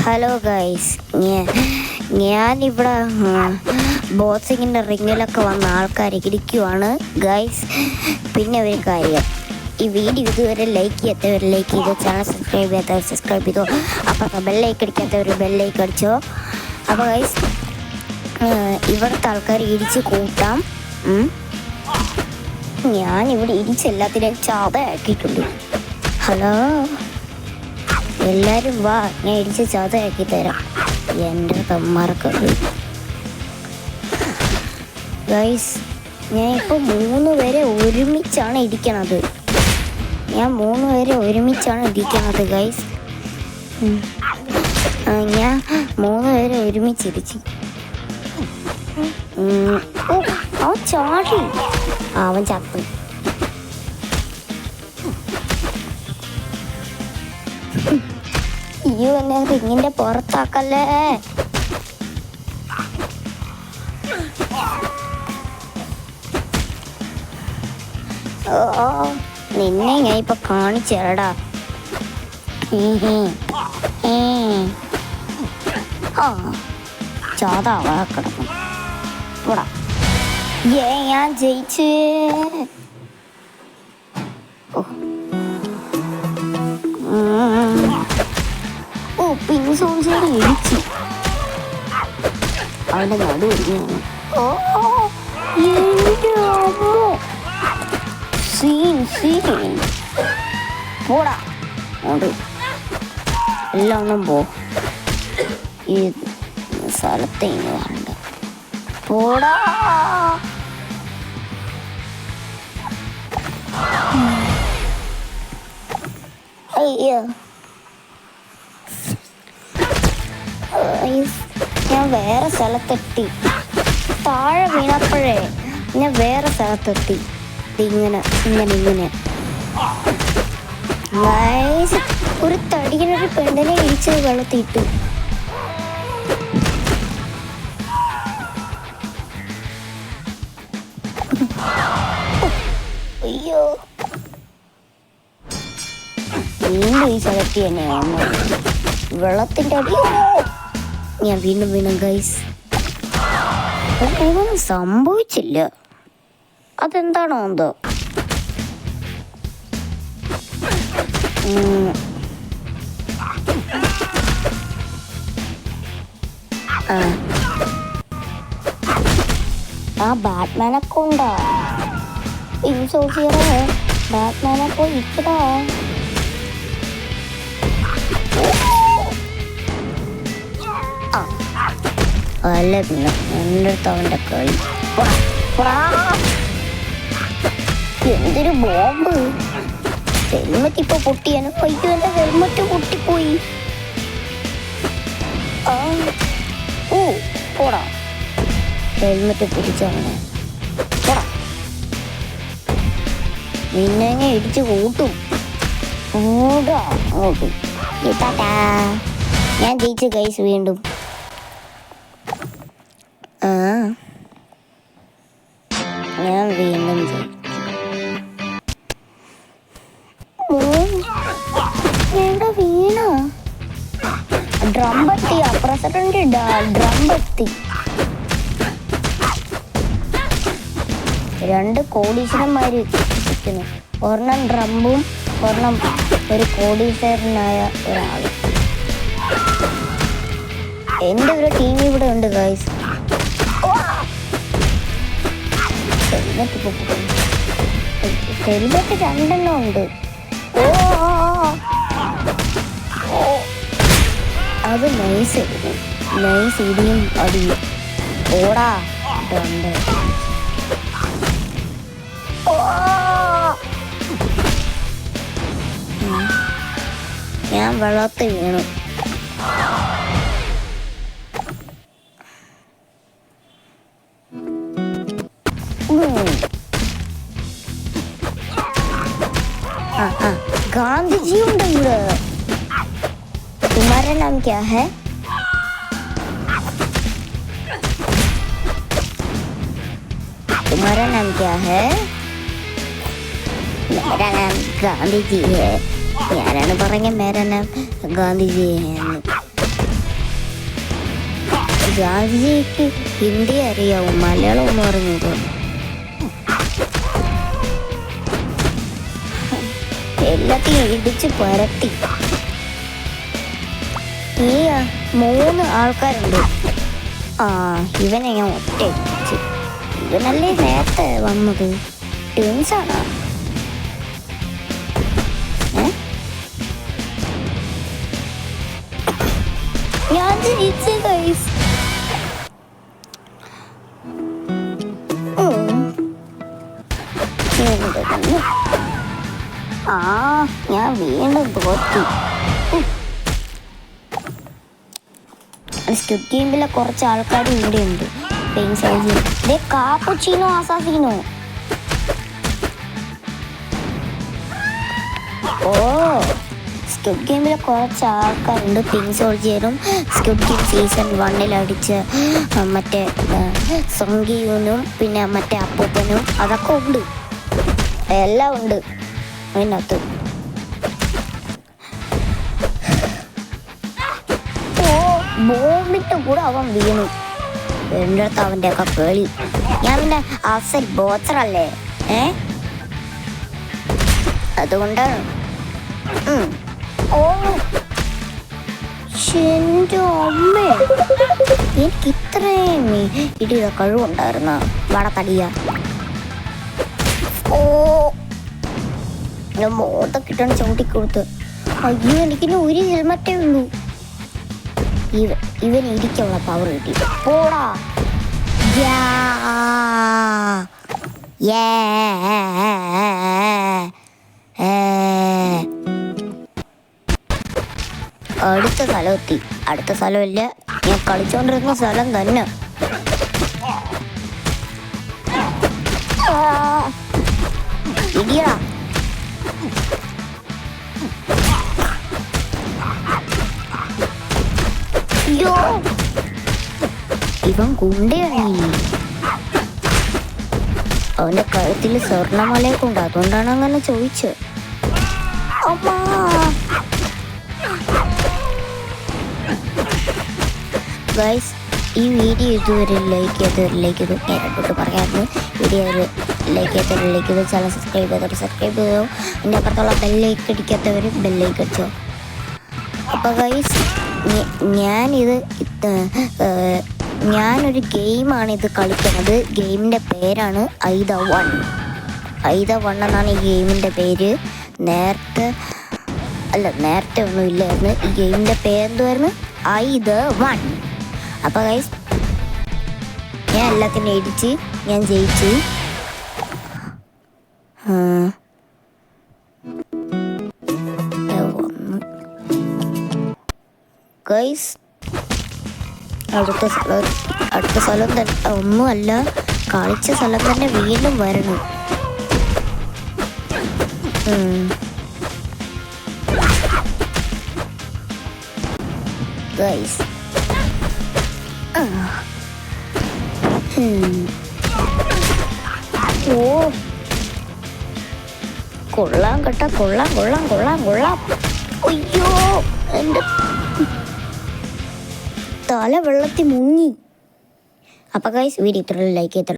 Hello guys, ഞാനിവിടെ ബോക്സിങ്ങിൻ്റെ റിങ്ങിലൊക്കെ വന്ന ആൾക്കാരെ ഇരിക്കുവാണ് ഗൈസ്. പിന്നെ ഒരു കാര്യം, ഈ വീഡിയോ ഇതുവരെ ലൈക്ക് ചെയ്യാത്തവർ ലൈക്ക് ചെയ്തോ, ചാനൽ സബ്സ്ക്രൈബ് ചെയ്യാത്തവർ സബ്സ്ക്രൈബ് ചെയ്തോ, അപ്പോൾ ബെല്ലൈക്ക് അടിക്കാത്തവർ ബെല്ലൈക്ക് അടിച്ചോ. അപ്പോൾ ഗൈസ്, ഇവിടുത്തെ ആൾക്കാർ ഇടിച്ച് കൂട്ടാം. ഞാനിവിടെ ഇടിച്ചെല്ലാത്തിനും ചാതയാക്കിയിട്ടുണ്ട്. ഹലോ, എല്ലാവരും വാ, ഞാൻ ഇടിച്ച് ചതയാക്കി തരാം എൻ്റെ തമ്മാർക്ക്. ഗൈസ്, ഞാൻ ഇപ്പോൾ 3 പേരെ ഒരുമിച്ചാണ് ഇരിക്കണത്. ഞാൻ 3 പേരെ ഒരുമിച്ചാണ് ഇരിക്കണത് ഗൈസ്. ഞാൻ 3 പേരെ ഒരുമിച്ചിരിച്ച്. അവൻ ചാടി, അവൻ ചത്തു. അയ്യോ, എന്നെ റിങ്ങിന്റെ പുറത്താക്കല്ലേ. ഓ, നിന്നെ ഞാൻ ഇപ്പൊ കാണിച്ചേടാ. ചാതാവാക്കണം. ഞാൻ ജയിച്ചേ. പിന്നെ സോൾജർ ഇടിച്ചു അവന്റെ നടു ഒടിഞ്ഞാണ്. പോടാ അത് എല്ലാം ഒന്നും പോ, ഈ സ്ഥലത്തെ ഇങ്ങനെ വേണ്ട. പോടാ. അയ്യോ, ഞാൻ വേറെ സ്ഥലത്തെത്തി. താഴെ വീണപ്പോഴേ ഞാൻ വേറെ സ്ഥലത്തെത്തി. ഇങ്ങനെ ഒരു തടിയിലൊരു പെണ്ണിനെ ഇടിച്ച് വെള്ളത്തിട്ടു. അയ്യോ, വീണ്ടും ഈ സ്ഥലത്ത് തന്നെയാണ് വെള്ളത്തിൻ്റെ അടി. ഞാൻ വീണ്ടും വീണു ഗൈസ്. ഒന്നും സംഭവിച്ചില്ല, അതെന്താണോ എന്തോ. ബാറ്റ്മാനൊക്കെ ഉണ്ടാ ഇൻസോസിയറേ, ബാറ്റ്മാനൊക്കെ ഇപ്പടാ. അല്ല, പിന്നെ എൻ്റെ അടുത്ത് അവൻ്റെ കളി. എന്തൊരു ബോംബ്! ഹെൽമെറ്റ് ഇപ്പൊ പൊട്ടിയാണ്. അയ്യോ, എൻ്റെ ഹെൽമെറ്റ് പൊട്ടിപ്പോയി. പോടാ, ഹെൽമെറ്റ് പിടിച്ചങ്ങനെ. നിന്നെ ഞാൻ ഇടിച്ച് കൂട്ടും. അങ്ങോട്ട് ഞാൻ ജയിച്ചു ഗൈസ് വീണ്ടും. ഞാൻ വീണ്ടും വീണ ഡ്രംബത്തി, പ്രസിഡന്റ് ഡ്രംബത്തി. 2 കോടീശ്വരന്മാര് ഇരിക്കുന്നു. ഒരെണ്ണം ഡ്രംബും ഒരെണ്ണം ഒരു കോടീശ്വരനായ ഒരാൾ. എൻ്റെ ഒരു ടീം ഇവിടെ ഉണ്ട് ഗൈസ്. ഹെൽമെറ്റ് 2 എണ്ണം ഉണ്ട്. അത് നൈസ് ഇടിയും അടിയും. ഓടാ, ഞാൻ വെള്ളത്തിൽ വീണു. गांधी ഉണ്ട് ഇവിടെ. तुम्हारा नाम क्या है? तुम्हारा नाम क्या है? मेरा नाम गांधी जी है. ഞാനാണ് പറഞ്ഞ मेरा नाम गांधी जी है. ജാൻജിക്ക് ഹിന്ദി അറിയാവും, മലയാളം എന്ന് പറഞ്ഞത്. എല്ലാത്തിനും ഇടിച്ച് പരത്തി. ഈ 3 ആൾക്കാരുണ്ട്. ഇവനെ ഞാൻ ഒറ്റ ഇവനല്ലേ നേരത്തെ വന്നത്. ട്വിൻസാണോ? ഞാൻ ജയിച്ചു ഗൈസ്. ഞാൻ വീണ്ടും തോറ്റി. സ്ക്വിഡ് ഗെയിമിലെ കുറച്ച് ആൾക്കാർ ഇവിടെ ഉണ്ട്. കാപ്പുച്ചീനോ അസാസിനോ. സ്ക്വിഡ് ഗെയിമിലെ കുറച്ച് ആൾക്കാരുണ്ട്. പിങ്ക് സോൾജിയറും സ്ക്വിഡ് ഗെയിം സീസൺ 1 അടിച്ച മറ്റേ സൊങ്കിയൂനും പിന്നെ മറ്റേ അപ്പൂപ്പനും അതൊക്കെ ഉണ്ട്. എല്ലാം ഉണ്ട് അതിനകത്ത്. ബോംബിട്ട് കൂടെ അവൻ വീണു. എൻ്റെ അടുത്ത് അവൻ്റെ ഒക്കെ പേളി. ഞാൻ പിന്നെ അസൽ ബോച്ചറല്ലേ, അതുകൊണ്ടാണ്. എൻ്റെ അമ്മേ, എനിക്ക് ഇത്രയും ഇടിയുടെ കഴിവുണ്ടായിരുന്ന വടത്തടിയ. ഞാൻ മോത്തൊക്കെ ഇട്ടാണ് ചവിട്ടിക്കൊടുത്ത്. അയ്യോ, എനിക്കിനി ഒരു ഹെൽമറ്റേ ഉള്ളൂ. ഇവൻ ഇരിക്കുള്ള പവർ കിട്ടി. പോടാ. അടുത്ത സ്ഥലമെത്തി. അടുത്ത സ്ഥലമില്ല, ഞാൻ കളിച്ചോണ്ടിരുന്ന സ്ഥലം തന്നെ. ഇടിയടാ. അയ്യോ, ഇവൻ ഗുണ്ടയാണി. അവന്റെ കഴുത്തിൽ സ്വർണ്ണമലയൊക്കെ ഉണ്ട്, അതുകൊണ്ടാണ് അങ്ങനെ ചോദിച്ചത്. ഗൈസ്, ഈ വീഡിയോ ഇതുവരെ ലൈക്ക് ചെയ്തവരിലേക്ക് നേരിട്ട് പറയാമായിരുന്നു. വീഡിയോ ലൈക്ക് ചെയ്തവരിലേക്ക് ചാനൽ സബ്സ്ക്രൈബ് ചെയ്തോ. എൻ്റെ അപ്പുറത്തുള്ള ബെല്ലൈക്ക് അടിക്കാത്തവർ ബെല്ലൈക്ക് അടിച്ചോ. അപ്പോൾ ഗൈസ്, ഞാനൊരു ഗെയിമാണിത് കളിക്കുന്നത്. ഗെയിമിൻ്റെ പേരാണ് ഐദ 1 എന്നാണ് ഈ ഗെയിമിൻ്റെ പേര്. നേരത്തെ ഒന്നും ഇല്ലായിരുന്നു. ഈ ഗെയിമിൻ്റെ പേരെന്തുവായിരുന്നു? ഐദ 1. അപ്പോൾ ഗൈസ്, ഞാൻ എല്ലാത്തിനും ഇടിച്ച് ഞാൻ ജയിച്ചു. ഗൈസ്, അടുത്ത സ്ഥലം തന്നെ ഒന്നുമല്ല, കളിച്ച സ്ഥലം തന്നെ വീണ്ടും വരണം. ഗൈസ്, കൊള്ളാം കേട്ടോ, കൊള്ളാം. അയ്യോ, എൻ്റെ തല വെള്ളത്തിൽ മുങ്ങി. അപ്പോൾ ഗൈസ്, വീഡിയോ ഇത്ര ലൈക്ക് ചെയ്ത